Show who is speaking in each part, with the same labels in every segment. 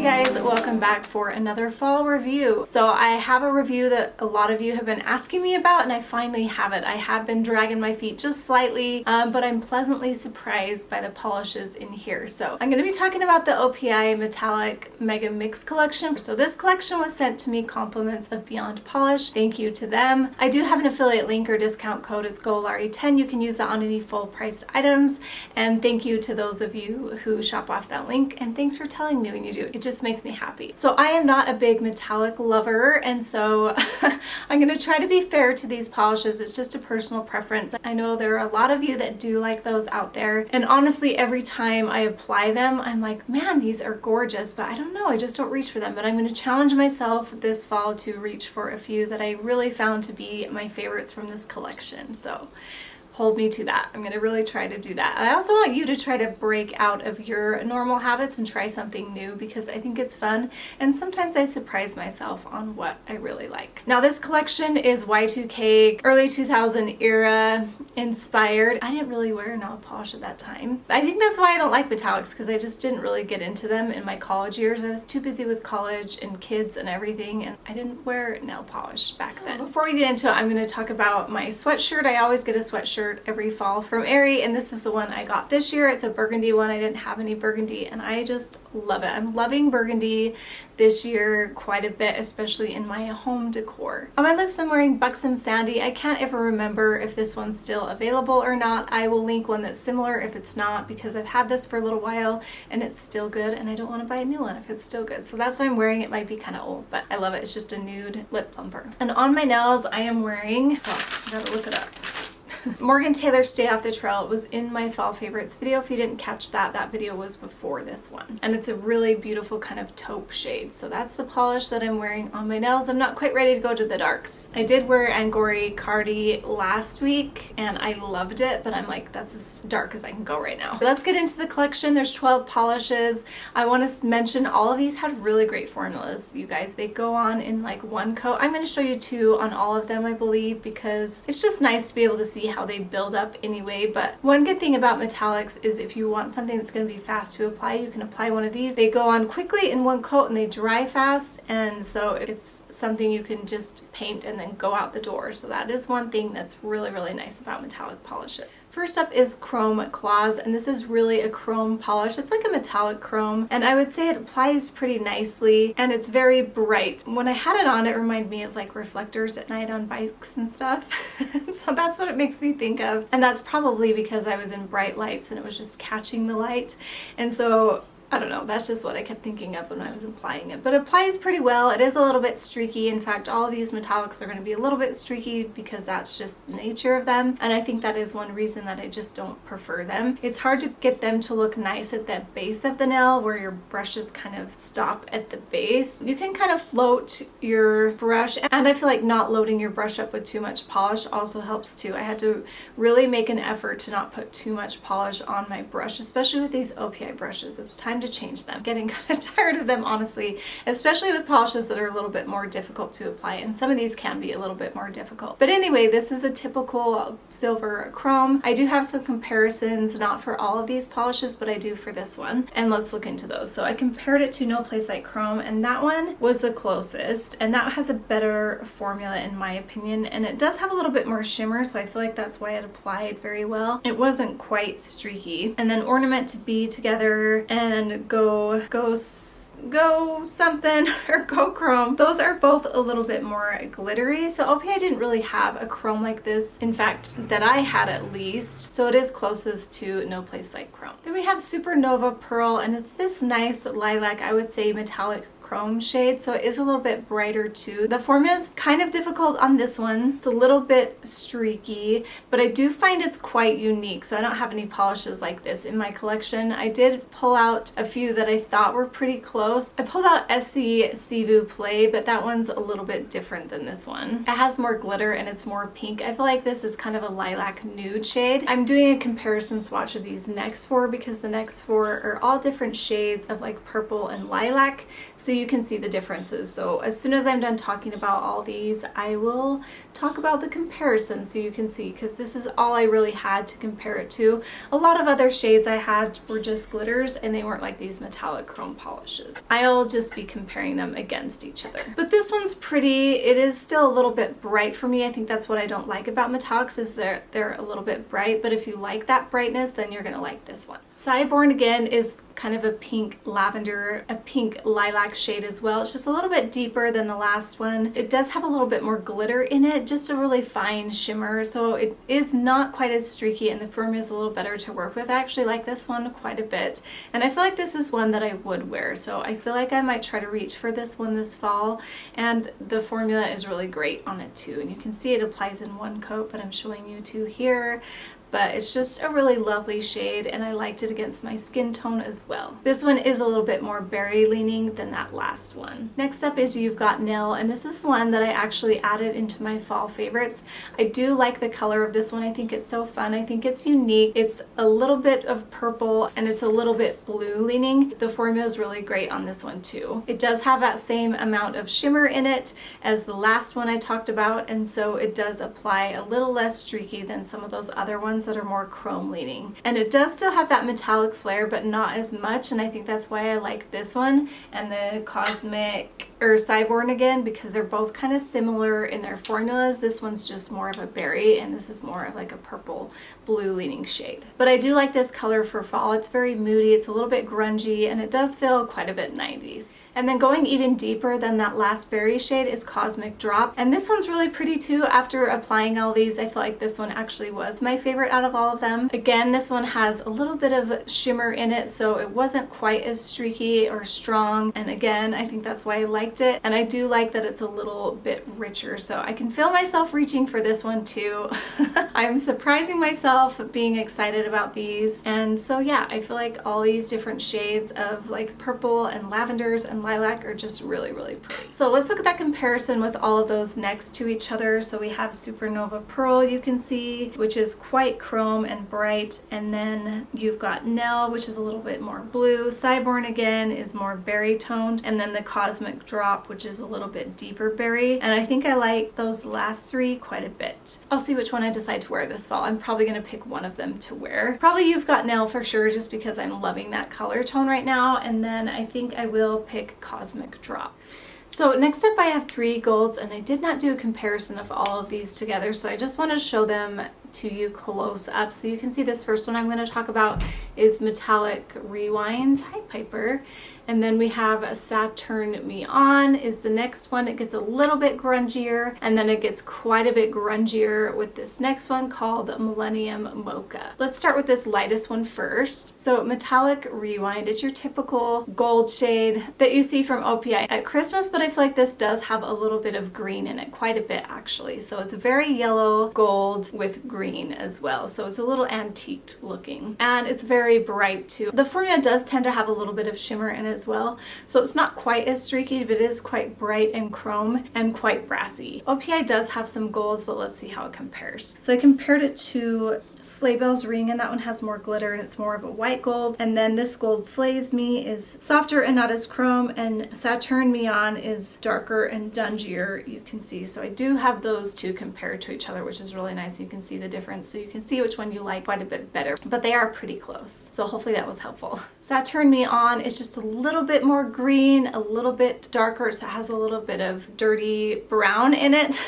Speaker 1: Hey guys, welcome back for another fall review. So I have a review that a lot of you have been asking me about and I finally have it. I have been dragging my feet just slightly, but I'm pleasantly surprised by the polishes in here. So I'm going to be talking about the OPI Mettalic Mega Mix collection. So this collection was sent to me compliments of Beyond Polish. Thank you to them. I do have an affiliate link or discount code. It's GoLari10. You can use that on any full priced items. And thank you to those of you who shop off that link. And thanks for telling me when you do. It just makes me happy. So I am not a big metallic lover, and so I'm going to try to be fair to these polishes. It's just a personal preference. I know there are a lot of you that do like those out there, and honestly every time I apply them I'm like, man, these are gorgeous, but I don't know, I just don't reach for them. But I'm going to challenge myself this fall to reach for a few that I really found to be my favorites from this collection. So hold me to that. I'm going to really try to do that. I also want you to try to break out of your normal habits and try something new because I think it's fun, and sometimes I surprise myself on what I really like. Now this collection is Y2K, early 2000 era inspired. I didn't really wear nail polish at that time. I think that's why I don't like metallics, because I just didn't really get into them in my college years. I was too busy with college and kids and everything, and I didn't wear nail polish back then. Before we get into it, I'm going to talk about my sweatshirt. I always get a sweatshirt every fall from Aerie, and this is the one I got this year. It's a burgundy one. I didn't have any burgundy and I just love it. I'm loving burgundy this year quite a bit, especially in my home decor. On my lips I'm wearing Buxom Sandy. I can't ever remember if this one's still available or not. I will link one that's similar if it's not, because I've had this for a little while and it's still good and I don't want to buy a new one if it's still good. So that's what I'm wearing. It might be kind of old, but I love it. It's just a nude lip plumper. And on my nails I am wearing, oh, I gotta look it up. Morgan Taylor Stay Off the Trail. It was in my fall favorites video. If you didn't catch that, that video was before this one. And it's a really beautiful kind of taupe shade. So that's the polish that I'm wearing on my nails. I'm not quite ready to go to the darks. I did wear Angori Cardi last week and I loved it, but I'm like, that's as dark as I can go right now. But let's get into the collection. There's 12 polishes. I want to mention all of these had really great formulas, you guys. They go on in like one coat. I'm going to show you two on all of them, I believe, because it's just nice to be able to see how they build up anyway. But one good thing about metallics is if you want something that's going to be fast to apply, you can apply one of these. They go on quickly in one coat and they dry fast, and so it's something you can just paint and then go out the door. So that is one thing that's really, really nice about metallic polishes. First up is Chrome Claws, and this is really a chrome polish. It's like a metallic chrome, and I would say it applies pretty nicely, and it's very bright. When I had it on, it reminded me of like reflectors at night on bikes and stuff. So that's what it makes me think of, and that's probably because I was in bright lights and it was just catching the light, and so I don't know, that's just what I kept thinking of when I was applying it. But it applies pretty well. It is a little bit streaky. In fact, all of these metallics are going to be a little bit streaky because that's just the nature of them. And I think that is one reason that I just don't prefer them. It's hard to get them to look nice at the base of the nail where your brushes kind of stop at the base. You can kind of float your brush, and I feel like not loading your brush up with too much polish also helps too. I had to really make an effort to not put too much polish on my brush, especially with these OPI brushes. It's time to change them. Getting kind of tired of them, honestly, especially with polishes that are a little bit more difficult to apply, and some of these can be a little bit more difficult. But anyway, this is a typical silver chrome. I do have some comparisons, not for all of these polishes, but I do for this one, and let's look into those. So I compared it to No Place Like Chrome, and that one was the closest, and that has a better formula in my opinion, and it does have a little bit more shimmer, so I feel like that's why it applied very well. It wasn't quite streaky. And then Ornament to Be Together and Go something or Go Chrome. Those are both a little bit more glittery. So OPI didn't really have a chrome like this, in fact, that I had at least. So it is closest to No Place Like Chrome. Then we have Supernova Pearl, and it's this nice lilac, I would say metallic chrome shade, so it is a little bit brighter too. The formula is kind of difficult on this one. It's a little bit streaky, but I do find it's quite unique, so I don't have any polishes like this in my collection. I did pull out a few that I thought were pretty close. I pulled out Essie Sivu Play, but that one's a little bit different than this one. It has more glitter and it's more pink. I feel like this is kind of a lilac nude shade. I'm doing a comparison swatch of these next four because the next four are all different shades of like purple and lilac, so you can see the differences. So as soon as I'm done talking about all these, I will talk about the comparison so you can see, because this is all I really had to compare it to. A lot of other shades I had were just glitters and they weren't like these metallic chrome polishes. I'll just be comparing them against each other. But this one's pretty. It is still a little bit bright for me. I think that's what I don't like about metallics, is they're a little bit bright, but if you like that brightness, then you're gonna like this one. Sideborn again is kind of a pink lavender, a pink lilac shade as well. It's just a little bit deeper than the last one. It does have a little bit more glitter in it, just a really fine shimmer, so it is not quite as streaky and the formula is a little better to work with. I actually like this one quite a bit, and I feel like this is one that I would wear, so I feel like I might try to reach for this one this fall, and the formula is really great on it too, and you can see it applies in one coat, but I'm showing you two here. But it's just a really lovely shade, and I liked it against my skin tone as well. This one is a little bit more berry leaning than that last one. Next up is You've Got Nil, and this is one that I actually added into my fall favorites. I do like the color of this one. I think it's so fun. I think it's unique. It's a little bit of purple and it's a little bit blue leaning. The formula is really great on this one too. It does have that same amount of shimmer in it as the last one I talked about, and so it does apply a little less streaky than some of those other ones that are more chrome leaning. And it does still have that metallic flare, but not as much, and I think that's why I like this one and the Cosmic or Sideborn again, because they're both kind of similar in their formulas. This one's just more of a berry and this is more of like a purple blue leaning shade. But I do like this color for fall. It's very moody, it's a little bit grungy, and it does feel quite a bit 90s. And then going even deeper than that last berry shade is Cosmic Drop, and this one's really pretty too. After applying all these, I feel like this one actually was my favorite out of all of them. Again, this one has a little bit of shimmer in it, so it wasn't quite as streaky or strong, and again, I think that's why I liked it. And I do like that it's a little bit richer, so I can feel myself reaching for this one too. I'm surprising myself being excited about these, and so yeah, I feel like all these different shades of like purple and lavenders and lilac are just really, really pretty. So let's look at that comparison with all of those next to each other. So we have Supernova Pearl, you can see, which is quite chrome and bright, and then You've Got Nell, which is a little bit more blue. Sideborn again is more berry toned, and then the Cosmic Drop, which is a little bit deeper berry, and I think I like those last three quite a bit. I'll see which one I decide to wear this fall. I'm probably going to pick one of them to wear. Probably You've Got Nell for sure, just because I'm loving that color tone right now, and then I think I will pick Cosmic Drop. So next up I have three golds, and I did not do a comparison of all of these together, so I just want to show them to you close up so you can see. This first one I'm going to talk about is Mettalic Rewind High Piper, and then we have a Saturn Me On is the next one. It gets a little bit grungier, and then it gets quite a bit grungier with this next one called Millennium Mocha. Let's start with this lightest one first. So Mettalic Rewind is your typical gold shade that you see from OPI at Christmas, but I feel like this does have a little bit of green in it, quite a bit actually. So it's very yellow gold with green as well, so it's a little antiqued looking, and it's very bright too. The formula does tend to have a little bit of shimmer in it as well, so it's not quite as streaky, but it is quite bright and chrome and quite brassy. OPI does have some golds, but let's see how it compares. So I compared it to Sleigh Bells Ring, and that one has more glitter and it's more of a white gold, and then this Gold Slays Me is softer and not as chrome, and Saturn Me On is darker and dungier, you can see. So I do have those two compared to each other, which is really nice. You can see the difference, so you can see which one you like quite a bit better, but they are pretty close, so hopefully that was helpful. Saturn Me On is just a little bit more green, a little bit darker, so it has a little bit of dirty brown in it.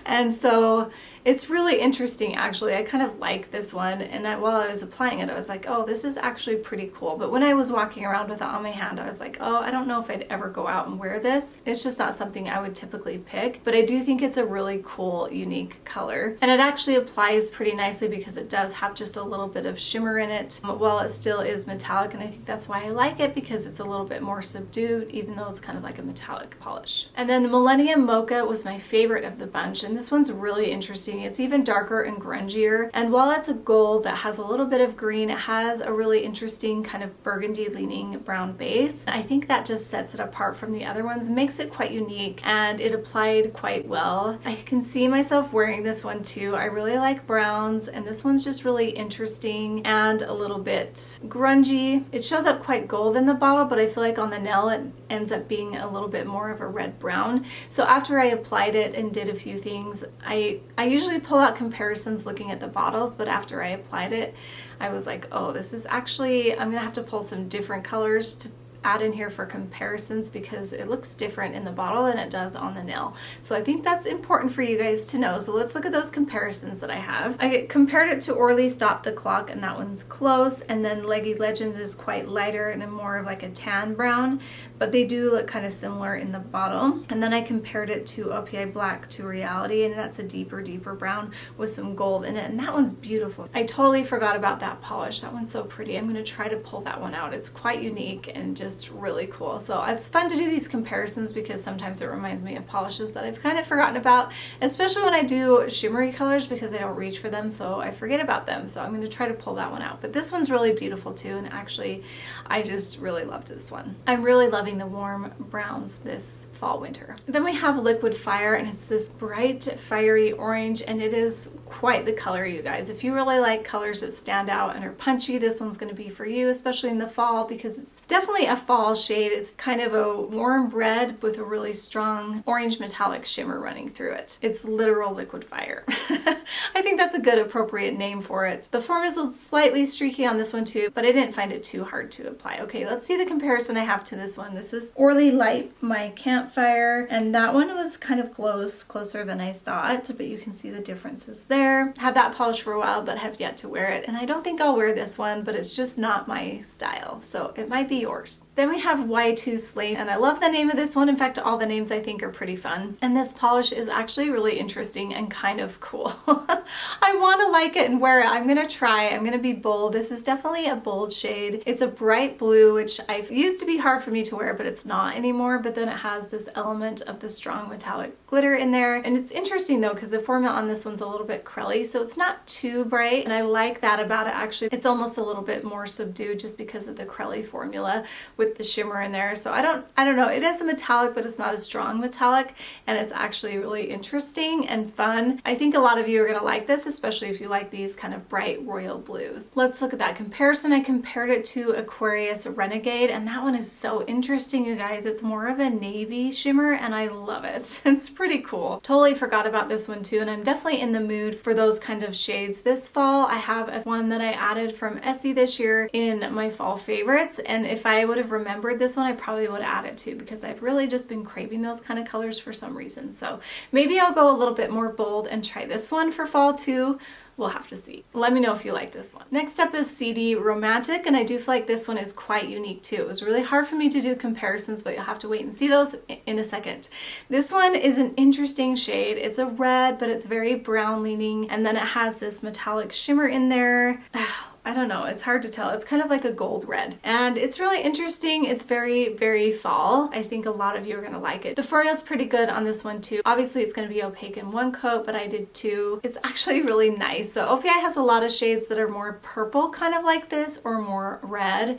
Speaker 1: And so it's really interesting actually. I kind of like this one, and while I was applying it I was like, oh, this is actually pretty cool. But when I was walking around with it on my hand, I was like, oh, I don't know if I'd ever go out and wear this. It's just not something I would typically pick, but I do think it's a really cool, unique color. And it actually applies pretty nicely because it does have just a little bit of shimmer in it while it still is metallic, and I think that's why I like it, because it's a little bit more subdued even though it's kind of like a metallic polish. And then Millennium Mocha was my favorite of the bunch, and this one's really interesting interesting. It's even darker and grungier. And while it's a gold that has a little bit of green, it has a really interesting kind of burgundy leaning brown base. I think that just sets it apart from the other ones, makes it quite unique, and it applied quite well. I can see myself wearing this one too. I really like browns, and this one's just really interesting and a little bit grungy. It shows up quite gold in the bottle, but I feel like on the nail it ends up being a little bit more of a red brown. So after I applied it and did a few things, I usually pull out comparisons looking at the bottles, but after I applied it, I was like, oh, this is actually, I'm gonna have to pull some different colors to add in here for comparisons because it looks different in the bottle than it does on the nail. So I think that's important for you guys to know. So let's look at those comparisons that I have. I compared it to Orly Stop the Clock, and that one's close, and then Leggy Legends is quite lighter and more of like a tan brown, but they do look kind of similar in the bottle. And then I compared it to OPI Black to Reality, and that's a deeper brown with some gold in it, and that one's beautiful. I totally forgot about that polish. That one's so pretty. I'm going to try to pull that one out. It's quite unique and just really cool. So it's fun to do these comparisons because sometimes it reminds me of polishes that I've kind of forgotten about, especially when I do shimmery colors because I don't reach for them, so I forget about them. So I'm going to try to pull that one out. But this one's really beautiful too, and actually I just really loved this one. I'm really loving the warm browns this fall winter. Then we have Liquid Fire, and it's this bright fiery orange, and it is quite the color, you guys. If you really like colors that stand out and are punchy, this one's going to be for you, especially in the fall, because it's definitely a fall shade. It's kind of a warm red with a really strong orange metallic shimmer running through it. It's literal liquid fire. I think that's a good appropriate name for it. The form is slightly streaky on this one too, but I didn't find it too hard to apply. Okay, let's see the comparison I have to this one. This is Orly Light, my Campfire, and that one was kind of closer than I thought, but you can see the differences there. Had that polish for a while, but have yet to wear it, and I don't think I'll wear this one, but it's just not my style, so it might be yours. Then we have Y2 Slate, and I love the name of this one. In fact, all the names I think are pretty fun, and this polish is actually really interesting and kind of cool. I want to like it and wear it. I'm gonna try. I'm gonna be bold. This is definitely a bold shade. It's a bright blue, which I used to be hard for me to wear, but it's not anymore. But then it has this element of the strong metallic glitter in there, and it's interesting though because the formula on this one's a little bit crelly, so it's not too bright, and I like that about it. Actually, it's almost a little bit more subdued just because of the crelly formula with the shimmer in there. So I don't know. It is a metallic, but it's not a strong metallic, and it's actually really interesting and fun. I think a lot of you are gonna like this, especially if you like these kind of bright royal blues. Let's look at that comparison. I compared it to Aquarius Renegade, and that one is so interesting, you guys. It's more of a navy shimmer, and I love it. It's pretty cool. Totally forgot about this one too, and I'm definitely in the mood for those kind of shades this fall. I have one that I added from Essie this year in my fall favorites, and if I would have remembered this one, I probably would add it too, because I've really just been craving those kind of colors for some reason. So maybe I'll go a little bit more bold and try this one for fall too. We'll have to see. Let me know if you like this one. Next up is CD Romantic, and I do feel like this one is quite unique too. It was really hard for me to do comparisons, but you'll have to wait and see those in a second. This one is an interesting shade. It's a red, but it's very brown leaning, and then it has this metallic shimmer in there. I don't know, it's hard to tell. It's kind of like a gold red, and it's really interesting. It's very fall. I think a lot of you are gonna like it. The formula's pretty good on this one too. Obviously it's gonna be opaque in one coat, but I did two. It's actually really nice. So OPI has a lot of shades that are more purple, kind of like this, or more red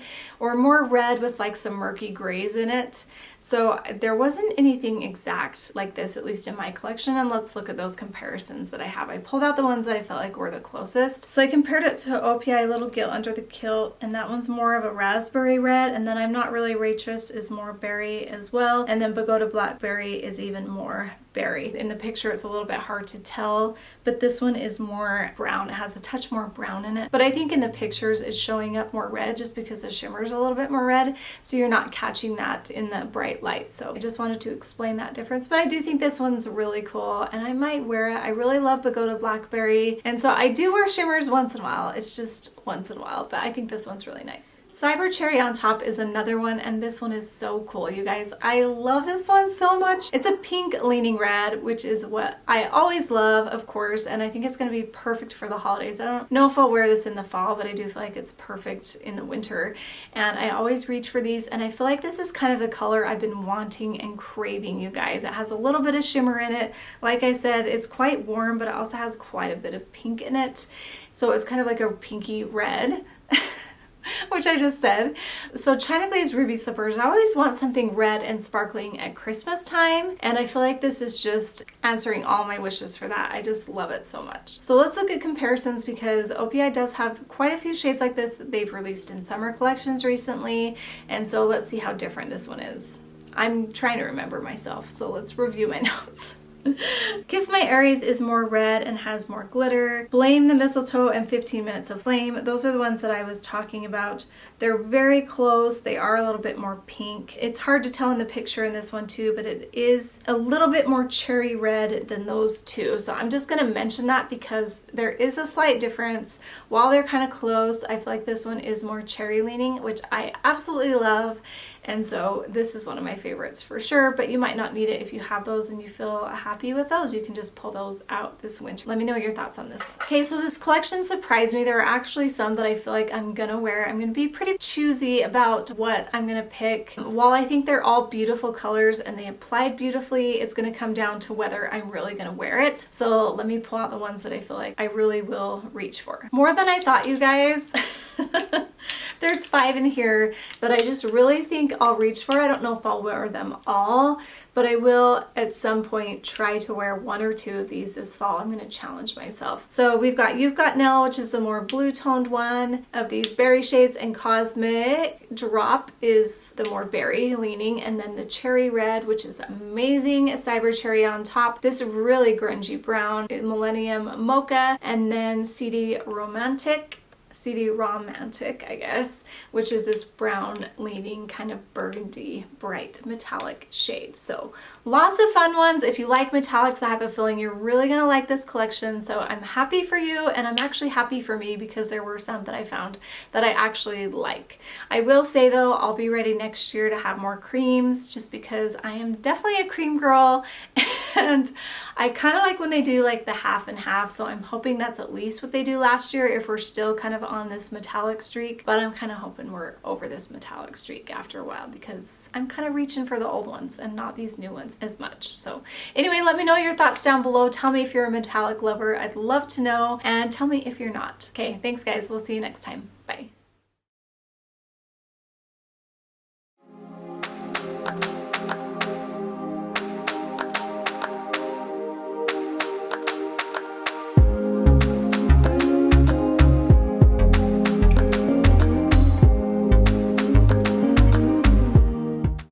Speaker 1: with like some murky grays in it. So there wasn't anything exact like this, at least in my collection, and let's look at those comparisons that I have. I pulled out the ones that I felt like were the closest. So I compared it to OPI Little Gilt Under the Kilt, and that one's more of a raspberry red, and then I'm Not Really Waitress is more berry as well, and then Pagoda Blackberry is even more berry. In the picture it's a little bit hard to tell, but this one is more brown. It has a touch more brown in it, but I think in the pictures it's showing up more red just because the shimmer is a little bit more red, so you're not catching that in the bright light. So I just wanted to explain that difference, but I do think this one's really cool and I might wear it. I really love Pagoda Blackberry, and so I do wear shimmers once in a while. It's just once in a while, but I think this one's really nice. Cyber Cherry on Top is another one, and this one is so cool, you guys. I love this one so much. It's a pink leaning red. red, which is what I always love, of course, and I think it's going to be perfect for the holidays. I don't know if I'll wear this in the fall, but I do feel like it's perfect in the winter, and I always reach for these, and I feel like this is kind of the color I've been wanting and craving, you guys. It has a little bit of shimmer in it. Like I said, it's quite warm, but it also has quite a bit of pink in it, so it's kind of like a pinky red. Which I just said. So China Glaze Ruby Slippers, I always want something red and sparkling at Christmas time, and I feel like this is just answering all my wishes for that. I just love it so much. So let's look at comparisons, because OPI does have quite a few shades like this that they've released in summer collections recently, and so let's see how different this one is. I'm trying to remember myself, so let's review my notes. Kiss My Aries is more red and has more glitter. Blame the Mistletoe and 15 Minutes of Flame, those are the ones that I was talking about. They're very close. They are a little bit more pink. It's hard to tell in the picture in this one too, but it is a little bit more cherry red than those two. So I'm just going to mention that because there is a slight difference. While they're kind of close, I feel like this one is more cherry leaning, which I absolutely love. And so this is one of my favorites for sure, but you might not need it if you have those and you feel happy with those. You can just pull those out this winter. Let me know your thoughts on this one. Okay, so this collection surprised me. There are actually some that I feel like I'm gonna wear. I'm gonna be pretty choosy about what I'm gonna pick. While I think they're all beautiful colors and they applied beautifully, it's gonna come down to whether I'm really gonna wear it. So let me pull out the ones that I feel like I really will reach for. More than I thought, you guys. There's 5 in here that I just really think I'll reach for. I don't know if I'll wear them all, but I will at some point try to wear 1 or 2 of these this fall. I'm going to challenge myself. So we've got You've Got Nell, which is the more blue toned one of these berry shades, and Cosmic Drop is the more berry leaning, and then the Cherry Red, which is amazing, Cyber Cherry on top, this really grungy brown, Millennium Mocha, and then CD Romantic, I guess, which is this brown leaning kind of burgundy bright metallic shade. So lots of fun ones. If you like metallics, I have a feeling you're really gonna like this collection. So I'm happy for you, and I'm actually happy for me because there were some that I found that I actually like. I will say though, I'll be ready next year to have more creams, just because I am definitely a cream girl and I kind of like when they do like the half and half. So I'm hoping that's at least what they do last year if we're still kind of on this metallic streak, but I'm kind of hoping we're over this metallic streak after a while, because I'm kind of reaching for the old ones and not these new ones as much. So anyway, let me know your thoughts down below. Tell me if you're a metallic lover. I'd love to know, and tell me if you're not. Okay, thanks guys. We'll see you next time. Bye.